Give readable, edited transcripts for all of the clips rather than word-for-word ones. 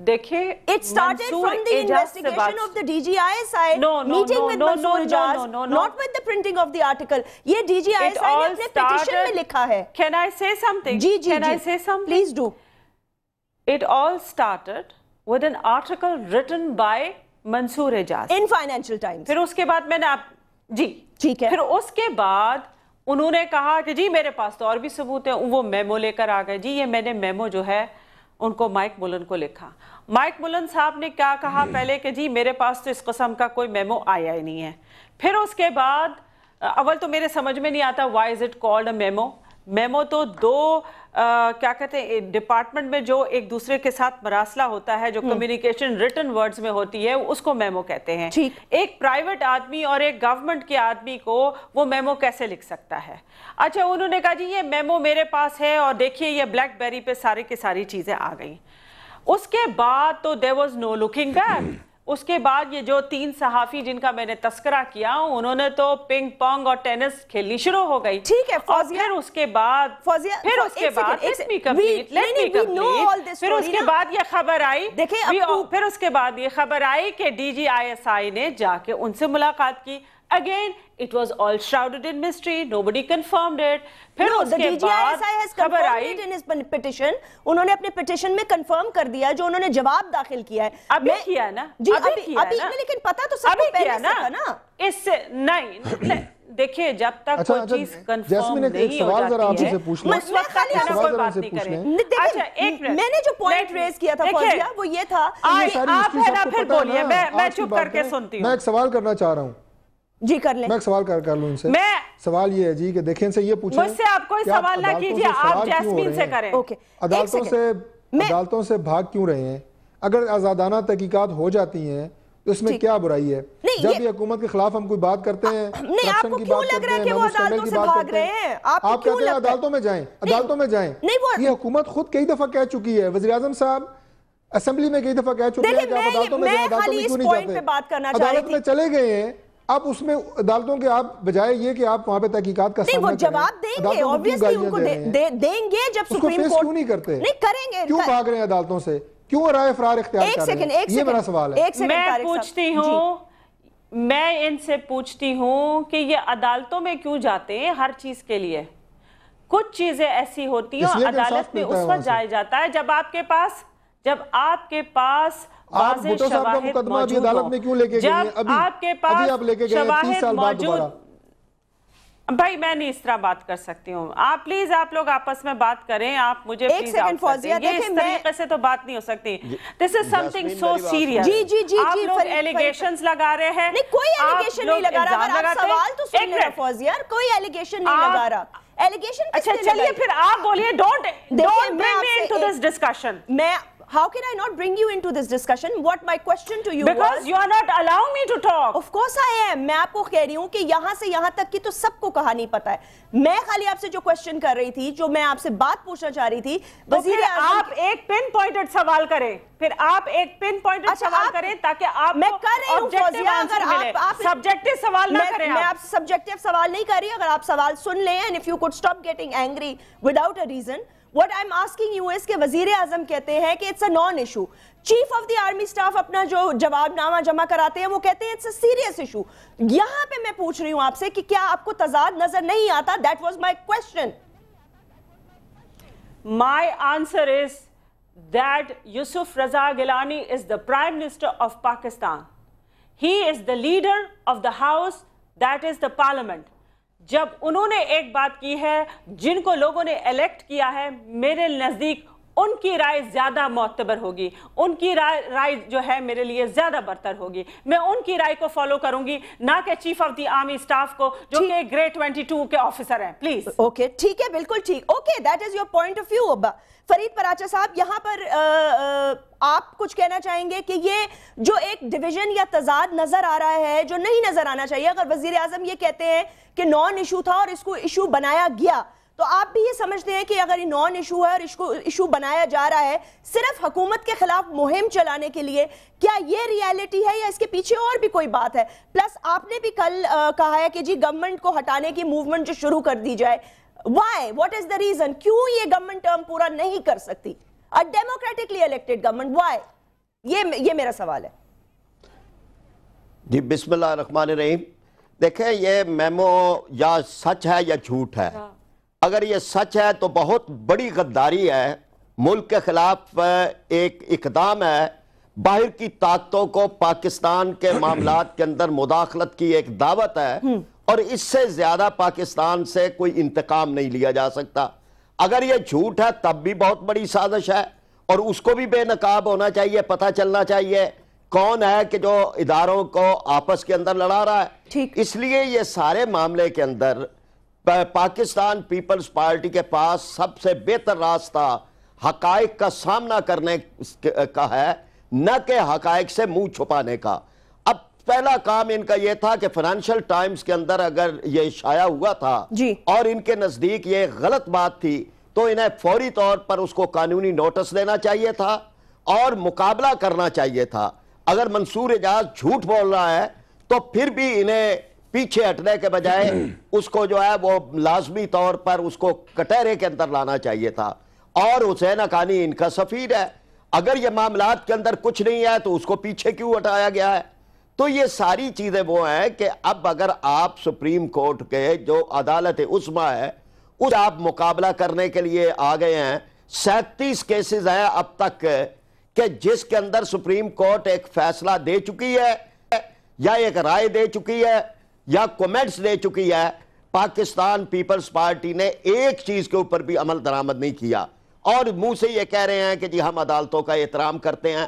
دیکھیں It started from the investigation of the DGI side, meeting with Mansoor Ejaz, not with the printing of the article. یہ DGI side نے اپنے petition میں لکھا ہے. Can I say something? G G Can I say something? Please do. It all started with an article written by Mansoor Ejaz. In Financial Times. پھر اس کے بعد میں نے جی ٹھیک ہے. پھر اس کے بعد انہوں نے کہا کہ جی میرے پاس تو اور بھی ثبوت ہیں. وہ میمو لے کر آ گئے. جی یہ میں نے میمو جو ہے ان کو مائک ملن کو لکھا. مائک ملن صاحب نے کیا کہا پہلے کہ جی میرے پاس تو اس قسم کا کوئی میمو آیا ہی نہیں ہے. پھر اس کے بعد اول تو میرے سمجھ میں نہیں آتا why is it called a memo. Memo تو دو کیا کہتے ہیں ڈپارٹمنٹ میں جو ایک دوسرے کے ساتھ مراسلہ ہوتا ہے جو کمیونیکیشن ریٹن ورڈز میں ہوتی ہے اس کو میمو کہتے ہیں. ایک پرائیویٹ آدمی اور ایک گورنمنٹ کے آدمی کو وہ میمو کیسے لکھ سکتا ہے. اچھا انہوں نے کہا جی یہ میمو میرے پاس ہے اور دیکھیے یہ بلیک بیری پہ ساری کی ساری چیزیں آ گئیں. اس کے بعد تو there was no looking back. اس کے بعد یہ جو 3 صحافی جن کا میں نے تذکرہ کیا انہوں نے تو پنگ پونگ اور ٹینس کھیلنی شروع ہو گئی. ٹھیک ہے فوزیہ. پھر اس کے بعد پھر اس کے بعد یہ خبر آئی پھر اس کے بعد یہ خبر آئی کہ DGISI نے جا کے ان سے ملاقات کی. Again, it was all shrouded in mystery. Nobody confirmed it. پھر اس کے بعد خبر آئی. انہوں نے اپنے پیٹیشن میں کنفرم کر دیا جو انہوں نے جواب داخل کیا ہے. ابھی کیا ہے نا. جی ابھی لیکن پتا تو سب کو پہلے سے تھا نا. اس سے نہیں دیکھیں جب تک کوئی چیز کنفرم نہیں ہو جاتی ہے اس وقت تک ہم کوئی بات نہیں کریں. اچھا ایک منٹ میں نے جو پوائنٹ ریز کیا تھا فوزیہ وہ یہ تھا. آپ ہے نا پھر بولیے میں چپ کر کے سنتی ہوں. میں ایک سوال کرنا چاہ رہا ہوں. جی کر لیں. میں ایک سوال کر لوں ان سے. سوال یہ ہے جی کہ دیکھیں ان سے یہ پوچھیں مجھ سے آپ کوئی سوال نہ کیجئے آپ جیسمین سے کریں. عدالتوں سے بھاگ کیوں رہے ہیں؟ اگر آزادانہ تحقیقات ہو جاتی ہیں تو اس میں کیا برائی ہے؟ جب یہ حکومت کے خلاف ہم کوئی بات کرتے ہیں کرپشن کی بات کرتے ہیں محمود کی بات کرتے ہیں آپ کہتے ہیں عدالتوں میں جائیں عدالتوں میں جائیں. یہ حکومت خود کئی دفعہ کہہ چکی ہے. وزیر اعظم صاحب اسمبلی میں کئی دفعہ کہہ چکے ہیں کہ آپ عدالتوں میں جائیں. عدالتوں میں کیوں نہیں جاتے؟ عدالت میں چلے گئے ہیں آپ اس میں عدالتوں کے آپ بجائے یہ کہ آپ وہاں پہ تحقیقات کا سامنا کریں. وہ جواب دیں گے obviously ان کو دیں گے جب سپریم کورٹ کیوں نہیں کرتے؟ نہیں کریں گے. کیوں بھاگ رہے ہیں عدالتوں سے؟ کیوں رائے فرار اختیار کر رہے ہیں؟ یہ میرا سوال ہے. میں پوچھتی ہوں میں ان سے پوچھتی ہوں کہ یہ عدالتوں میں کیوں جاتے ہیں ہر چیز کے لیے؟ کچھ چیزیں ایسی ہوتی ہیں عدالت میں اس وقت جایا جاتا ہے جب آپ کے پاس واضح شواہد موجود ہوں. جب آپ کے پاس شواہد موجود بھائی میں نہیں اس طرح بات کر سکتی ہوں. آپ پلیز آپ لوگ آپس میں بات کریں. آپ مجھے پلیز آؤٹ کر دیں. یہ اس طریقے سے تو بات نہیں ہو سکتی. This is something so serious. آپ لوگ ایلیگیشنز لگا رہے ہیں. نہیں کوئی ایلیگیشن نہیں لگا رہا. اگر آپ سوال تو سن لیں فوزیہ کوئی ایلیگیشن نہیں لگا رہا. ایلیگیشن اچھا چلیے پھر آپ بولیے don't bring me into this discussion. How can I not bring you into this discussion? What my question to you was... Because you are not allowing me to talk. Of course I am. میں آپ کو کہہ رہی ہوں کہ یہاں سے یہاں تک کی تو سب کو کہانی پتا ہے. میں خالی آپ سے جو question کر رہی تھی جو میں آپ سے بات پوچھنا چاہ رہی تھی تو پھر آپ ایک پن پوائنٹڈ سوال کریں. پھر آپ ایک پن پوائنٹڈ سوال کریں تاکہ آپ میں کر رہی ہوں فوزیہ. اگر آپ سبجیکٹیو سوال نہ کریں. میں آپ سبجیکٹیو سوال نہیں کر رہی. اگر آپ سوال سن لیں and if you could stop getting angry without a reason. What I'm asking you is کہ وزیر اعظم کہتے ہیں کہ it's a non-issue. Chief of the army staff اپنا جو جواب نامہ جمع کراتے ہیں وہ کہتے ہیں it's a serious issue. یہاں پہ میں پوچھ رہی ہوں آپ سے کہ کیا آپ کو تضاد نظر نہیں آتا؟ That was my question. My answer is that Yusuf Raza Gilani is the Prime Minister of Pakistan. He is the leader of the House, that is the Parliament. جب انہوں نے ایک بات کی ہے جن کو لوگوں نے الیکٹ کیا ہے میرے نزدیک ان کی رائے زیادہ معتبر ہوگی. ان کی رائے جو ہے میرے لیے زیادہ برتر ہوگی. میں ان کی رائے کو فالو کروں گی نہ کہ chief of the army staff کو جو کہ گریڈ 22 کے آفیسر ہیں. پلیز اوکے ٹھیک ہے بالکل ٹھیک. Okay that is your point of view. Farid Paracha صاحب یہاں پر آپ کچھ کہنا چاہیں گے کہ یہ جو ایک ڈویژن یا تضاد نظر آ رہا ہے جو نہیں نظر آنا چاہیے. اگر وزیر اعظم یہ کہتے ہیں کہ نان ایشو تھا اور اس کو ایشو بنایا گیا تو آپ بھی یہ سمجھتے ہیں کہ اگر یہ نان ایشو ہے اور اس کو ایشو بنایا جا رہا ہے صرف حکومت کے خلاف مہم چلانے کے لیے کیا یہ ریالٹی ہے یا اس کے پیچھے اور بھی کوئی بات ہے؟ پلس آپ نے بھی کل کہا ہے کہ جی گورنمنٹ کو ہٹانے کی موومنٹ جو شروع کر دی جائے. Why? What is the reason? کیوں یہ گورنمنٹ ٹرم پورا نہیں کر سکتی؟ A democratically elected government. Why? یہ میرا سوال ہے. جی بسم اللہ الرحمن الرحیم. دیکھیں یہ میمو یا سچ ہے یا جھوٹ ہے. اگر یہ سچ ہے تو بہت بڑی غداری ہے, ملک کے خلاف ایک اقدام ہے, باہر کی طاقتوں کو پاکستان کے معاملات کے اندر مداخلت کی ایک دعوت ہے, اور اس سے زیادہ پاکستان سے کوئی انتقام نہیں لیا جا سکتا. اگر یہ جھوٹ ہے تب بھی بہت بڑی سازش ہے, اور اس کو بھی بے نقاب ہونا چاہیے, پتہ چلنا چاہیے کون ہے کہ جو اداروں کو آپس کے اندر لڑا رہا ہے. اس لیے یہ سارے معاملے کے اندر پاکستان پیپلز پارٹی کے پاس سب سے بہتر راستہ حقائق کا سامنا کرنے کا ہے, نہ کہ حقائق سے منہ چھپانے کا. اب پہلا کام ان کا یہ تھا کہ فائنینشل ٹائمز کے اندر اگر یہ شائع ہوا تھا اور ان کے نزدیک یہ غلط بات تھی تو انہیں فوری طور پر اس کو قانونی نوٹس دینا چاہیے تھا اور مقابلہ کرنا چاہیے تھا. اگر منصور اعجاز جھوٹ بول رہا ہے تو پھر بھی انہیں پیچھے ہٹنے کے بجائے اس کو جو ہے وہ لازمی طور پر اس کو کٹہرے کے اندر لانا چاہیے تھا. اور حسین حقانی ان کا سفیر ہے, اگر یہ معاملات کے اندر کچھ نہیں ہے تو اس کو پیچھے کیوں ہٹایا گیا ہے؟ تو یہ ساری چیزیں وہ ہیں کہ اب اگر آپ سپریم کورٹ کے جو عدالت عظمیٰ ہے اس آپ مقابلہ کرنے کے لیے آ گئے ہیں. 37 کیسز ہیں اب تک کہ جس کے اندر سپریم کورٹ ایک فیصلہ دے چکی ہے یا ایک رائے دے چکی ہے یا کومنٹس دے چکی ہے. پاکستان پیپلز پارٹی نے ایک چیز کے اوپر بھی عمل درآمد نہیں کیا, اور منہ سے یہ کہہ رہے ہیں کہ جی ہم عدالتوں کا احترام کرتے ہیں.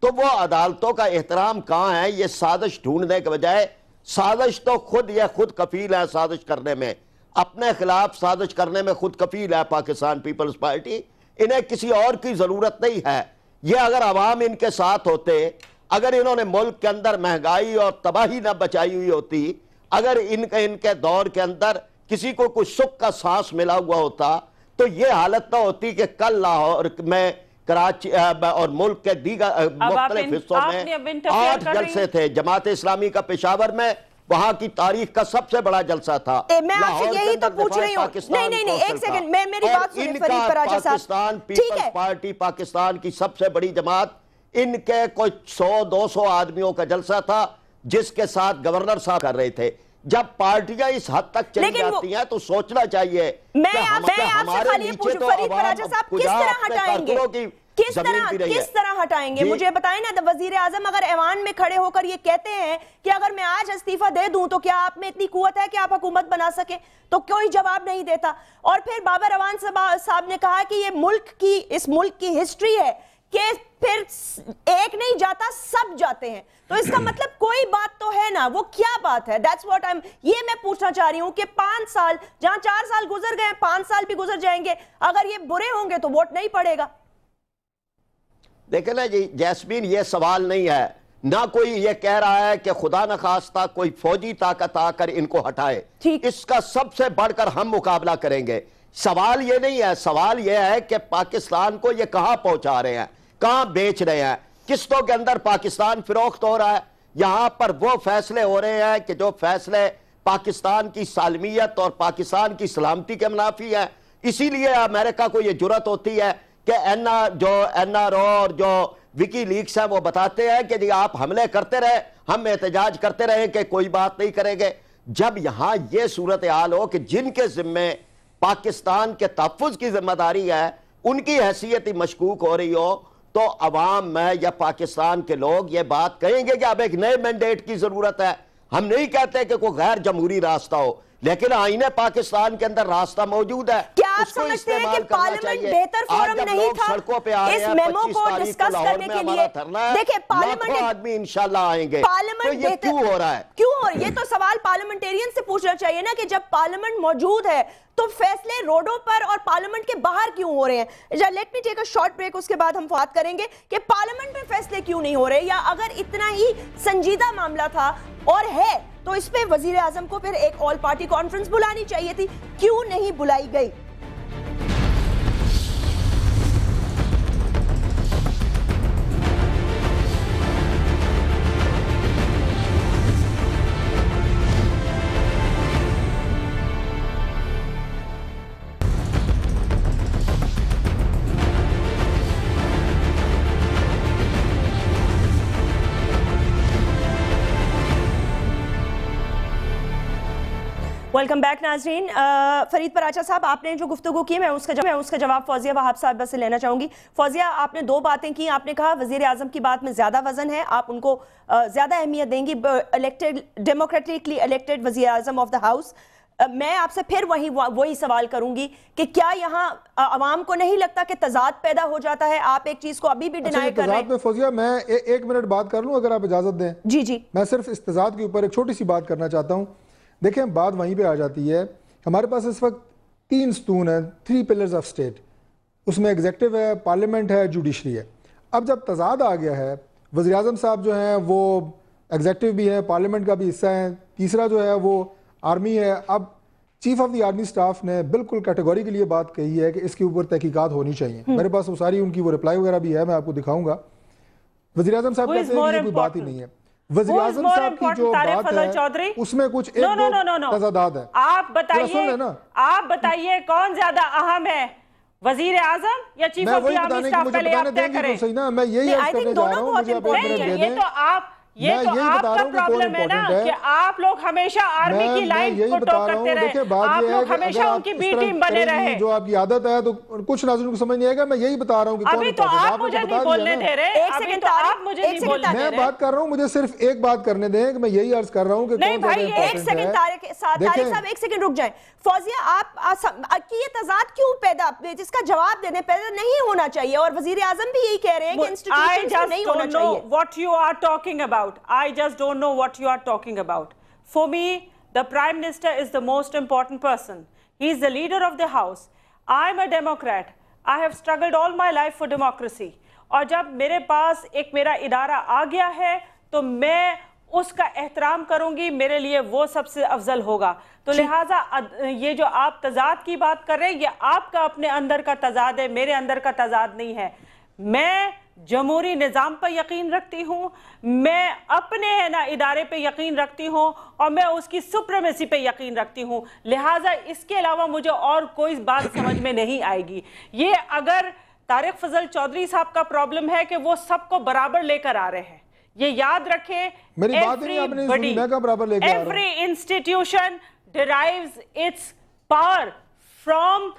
تو وہ عدالتوں کا احترام کہاں ہے؟ یہ سازش ڈھونڈنے کے بجائے, سازش تو خود کفیل ہے سازش کرنے میں, اپنے خلاف سازش کرنے میں خود کفیل ہے پاکستان پیپلز پارٹی. انہیں کسی اور کی ضرورت نہیں ہے. یہ اگر عوام ان کے ساتھ ہوتے, اگر انہوں نے ملک کے اندر مہنگائی اور تباہی نہ بچائی ہوئی ہوتی, اگر ان کے دور کے اندر کسی کو کچھ سکھ کا سانس ملا ہوا ہوتا تو یہ حالت نہ ہوتی کہ کل لاہور میں, کراچی اور ملک کے دیگر مختلف حصوں میں 8 جلسے تھے. جماعت اسلامی کا پشاور میں وہاں کی تاریخ کا سب سے بڑا جلسہ تھا. میں آپ سے یہی تو پوچھ رہی ہوں. نہیں ایک سیکنڈ, میری بات سنیں فرید پراچا صاحب. پاکستان پیپلز پارٹی پاکستان کی سب سے بڑی جماعت, ان کے کوئی 100-200 آدمیوں کا جلسہ تھا جس کے ساتھ گورنر صاحب کر رہے تھے. جب پارٹیاں اس حد تک چلی جاتی ہیں تو سوچنا چاہیے کہ ہمارے نیچے تو عوام کجا اپنے کارکنوں کی زمین بھی رہی ہے. کس طرح ہٹائیں گے مجھے بتائیں نا. وزیر اعظم اگر ایوان میں کھڑے ہو کر یہ کہتے ہیں کہ اگر میں آج استعفیٰ دے دوں تو کیا آپ میں اتنی قوت ہے کہ آپ حکومت بنا سکیں, تو کوئی جواب نہیں دیتا. اور پھر بابر اعوان صاحب نے کہا کہ یہ اس ملک کی ہسٹری ہے کہ پھر ایک نہیں جاتا سب جاتے ہیں. تو اس کا مطلب کوئی بات تو ہے نا, وہ کیا بات ہے؟ یہ میں پوچھنا چاہ رہی ہوں کہ 5 سال جہاں 4 سال گزر گئے 5 سال بھی گزر جائیں گے, اگر یہ برے ہوں گے تو ووٹ نہیں پڑے گا. دیکھیں نا جی جیسمین, یہ سوال نہیں ہے, نہ کوئی یہ کہہ رہا ہے کہ خدا نخواستہ کوئی فوجی طاقت آ کر ان کو ہٹائے. اس کا سب سے بڑھ کر ہم مقابلہ کریں گے. سوال یہ نہیں ہے, سوال یہ ہے کہ پاکستان کو یہ کہاں پہنچا رہے ہیں, کہاں بیچ رہے ہیں, قسطوں کے اندر پاکستان فروخت ہو رہا ہے. یہاں پر وہ فیصلے ہو رہے ہیں کہ جو فیصلے پاکستان کی سالمیت اور پاکستان کی سلامتی کے منافی ہیں. اسی لیے امریکہ کو یہ جرأت ہوتی ہے کہ این آر او اور جو وکی لیکس ہیں وہ بتاتے ہیں کہ جی آپ حملے کرتے رہے, ہم احتجاج کرتے رہے کہ کوئی بات نہیں کریں گے. جب یہاں یہ صورتحال ہو کہ جن کے ذمے پاکستان کے تحفظ کی ذمہ داری ہے ان کی حیثیت ہی مشکوک ہو رہی ہو, تو عوام میں یا پاکستان کے لوگ یہ بات کہیں گے کہ اب ایک نئے مینڈیٹ کی ضرورت ہے. ہم نہیں کہتے کہ کوئی غیر جمہوری راستہ ہو, لیکن آئین پاکستان کے اندر راستہ موجود ہے. کیا آپ سمجھتے ہیں کہ پارلیمنٹ بہتر فورم نہیں تھا اس میمو کو ڈسکس کرنے کے لیے؟ دیکھیں پارلیمنٹ آدمی انشاءاللہ آئیں گے, تو یہ کیوں ہو رہا ہے؟ کیوں ہو رہا ہے؟ یہ تو سوال پارلیمنٹیرین سے پوچھنا چاہیے نا کہ جب پارلیمنٹ موجود ہے تو فیصلے روڈوں پر اور پارلیمنٹ کے باہر کیوں ہو رہے ہیں؟ Let me take a short break, اس کے بعد ہم بات کریں گے کہ پارلیمنٹ میں فیصلے کیوں نہیں ہو رہے, یا اگر اتنا ہی سنجیدہ معاملہ تھا اور ہے تو اس پہ وزیر اعظم کو پھر ایک آل پارٹی کانفرنس بلانی چاہیے تھی, کیوں نہیں بلائی گئی؟ ویلکم بیک ناظرین. فرید پراچا صاحب, آپ نے جو گفتگو کی میں اس کا جواب فوزیہ وہاب صاحبہ سے لینا چاہوں گی. فوزیہ, آپ نے 2 باتیں کی. آپ نے کہا وزیر اعظم کی بات میں زیادہ وزن ہے, آپ ان کو زیادہ اہمیت دیں گی, ڈیموکریٹکلی الیکٹڈ وزیر اعظم آف دا ہاؤس. میں آپ سے پھر وہی سوال کروں گی کہ کیا یہاں عوام کو نہیں لگتا کہ تضاد پیدا ہو جاتا ہے؟ آپ ایک چیز کو ابھی بھی ڈینائی کر رہے ہیں. تضاد میں فوزیہ میں 1 منٹ بات کر لوں اگر آپ اجازت دیں. جی میں صرف اس تضاد کے اوپر ایک چھوٹی سی بات کرنا چاہتا ہوں. دیکھیں, بات وہیں پہ آ جاتی ہے. ہمارے پاس اس وقت 3 ستون ہیں, 3 پلرز آف سٹیٹ. اس میں ایگزیکٹو ہے, پارلیمنٹ ہے, جوڈیشری ہے. اب جب تضاد آ گیا ہے, وزیر اعظم صاحب جو ہیں وہ ایگزیکٹو بھی ہیں, پارلیمنٹ کا بھی حصہ ہیں, تیسرا جو ہے وہ آرمی ہے. اب chief of the army staff نے بالکل کیٹیگوری کے لیے بات کہی ہے کہ اس کے اوپر تحقیقات ہونی چاہیے. میرے پاس وہ ساری ان کی وہ رپلائی وغیرہ بھی ہے, میں آپ کو دکھاؤں گا. وزیر اعظم صاحب کہتے ہیں کہ یہ کوئی بات ہی نہیں ہے. وزیر اعظم صاحب کی جو بات ہے اس میں کچھ ایک دو تضادات ہیں. آپ بتائیے کون زیادہ اہم ہے, وزیر اعظم یا chief of the army staff? پہلے آپ طے کریں. میں یہی عرض کرنے جا رہا ہوں, مجھے آپ ایک منٹ دے دیں. یہ تو آپ کا پرابلم ہے نا کہ آپ لوگ ہمیشہ آرمی کی لائن کو ٹوک کرتے رہے, آپ لوگ ہمیشہ ان کی بی ٹیم بنے رہے. جو آپ کی عادت ہے تو کچھ ناظرین کو سمجھ نہیں آئے گا. میں یہی بتا رہا ہوں کہ ابھی تو آپ مجھے نہیں بولنے دے رہے, ابھی تو آپ مجھے نہیں بولنے دے رہے. میں بات کر رہا ہوں, مجھے صرف ایک بات کرنے دیں کہ میں یہی عرض کر رہا ہوں کہ نہیں بھائی, 1 سیکنڈ طارق صاحب, 1 سیکنڈ رک جائیں. فوزیہ, آپ کی یہ تضاد کیوں پیدا, جس کا جواب دینے پیدا نہیں ہونا چاہیے, اور وزیر اعظم بھی یہی کہہ رہے ہیں کہ انسٹیٹیوشن سے نہیں ہونا چاہیے. What you are talking about, I just don't know what you are talking about. For me, the Prime Minister is the most important person. He is the leader of the house. I am a Democrat. I have struggled all my life for democracy. اور جب میرے پاس ایک میرا ادارہ آ گیا ہے تو میں اس کا احترام کروں گی, میرے لیے وہ سب سے افضل ہوگا. تو لہٰذا یہ جو آپ تضاد کی بات کر رہے ہیں, یہ آپ کا اپنے اندر کا تضاد ہے, میرے اندر کا تضاد نہیں ہے. میں جمہوری نظام پر یقین رکھتی ہوں, میں اپنے ادارے پہ یقین رکھتی ہوں, اور میں اس کی سپریمیسی پہ یقین رکھتی ہوں. لہٰذا اس کے علاوہ مجھے اور کوئی بات سمجھ میں نہیں آئے گی. یہ اگر طارق فضل چودھری صاحب کا پرابلم ہے کہ وہ سب کو برابر لے کر آ رہے ہیں, یہ یاد رکھیں. Every institution derives its power from,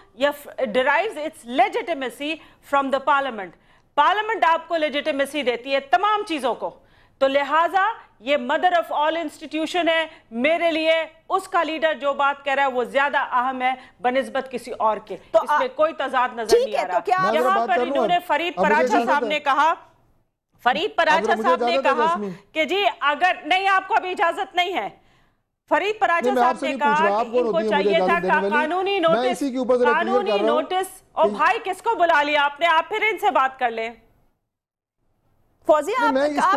derives its legitimacy from the parliament. Parliament آپ کو لیجیٹیمیسی دیتی ہے تمام چیزوں کو. تو لہٰذا یہ مدر آف آل انسٹیٹیوشن ہے. میرے لیے اس کا لیڈر جو بات کہہ رہا ہے وہ زیادہ اہم ہے بنسبت کسی اور کے. اس میں کوئی تضاد نظر نہیں آ رہا. یہاں پر انہوں نے فرید پراچا صاحب نے کہا, کہ جی اگر نہیں, آپ کو ابھی اجازت نہیں ہے. فرید پراچا صاحب نے کہا کہ ان کو چاہیے تھا قانونی نوٹس. اور بھائی کس کو بلا لیا آپ نے, آپ پھر ان سے بات کر لیں. فوزیہ, آپ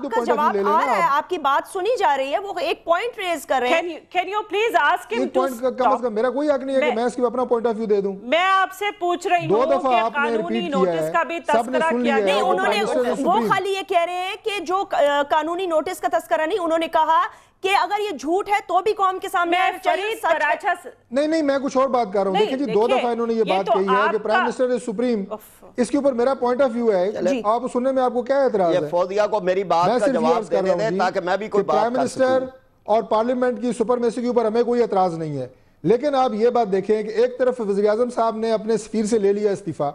کا جواب آ رہا ہے, آپ کی بات سنی جا رہی ہے, وہ ایک پوائنٹ ریز کر رہے ہیں. Can you please ask him to stop? میرا کوئی حق نہیں ہے کہ میں اس کی اپنا پوائنٹ آف ویو دے دوں. میں آپ سے پوچھ رہی ہوں کہ قانونی نوٹس کا بھی تذکرہ کیا نہیں. انہوں نے, وہ خالی یہ کہہ رہے ہیں کہ جو قانونی نوٹس کا تذکرہ نہیں, انہوں نے کہا کہ اگر یہ جھوٹ ہے تو بھی قوم کے سامنے نہیں, میں کچھ اور بات کر رہا ہوں. دیکھیں جی, 2 دفعہ انہوں نے یہ بات کہی ہے کہ پرائم منسٹر از سپریم. اس کے اوپر میرا پوائنٹ آف ویو ہے, آپ سننے میں آپ کو کیا اعتراض ہے؟ یہ فوزیہ کو میری بات کا جواب دینے دیں تاکہ میں بھی کوئی بات کر سکوں. پرائم منسٹر اور پارلیمنٹ کی سپرمیسی کے اوپر ہمیں کوئی اعتراض نہیں ہے, لیکن آپ یہ بات دیکھیں کہ ایک طرف وزیر اعظم صاحب نے اپنے سفیر سے لے لیا استعفیٰ,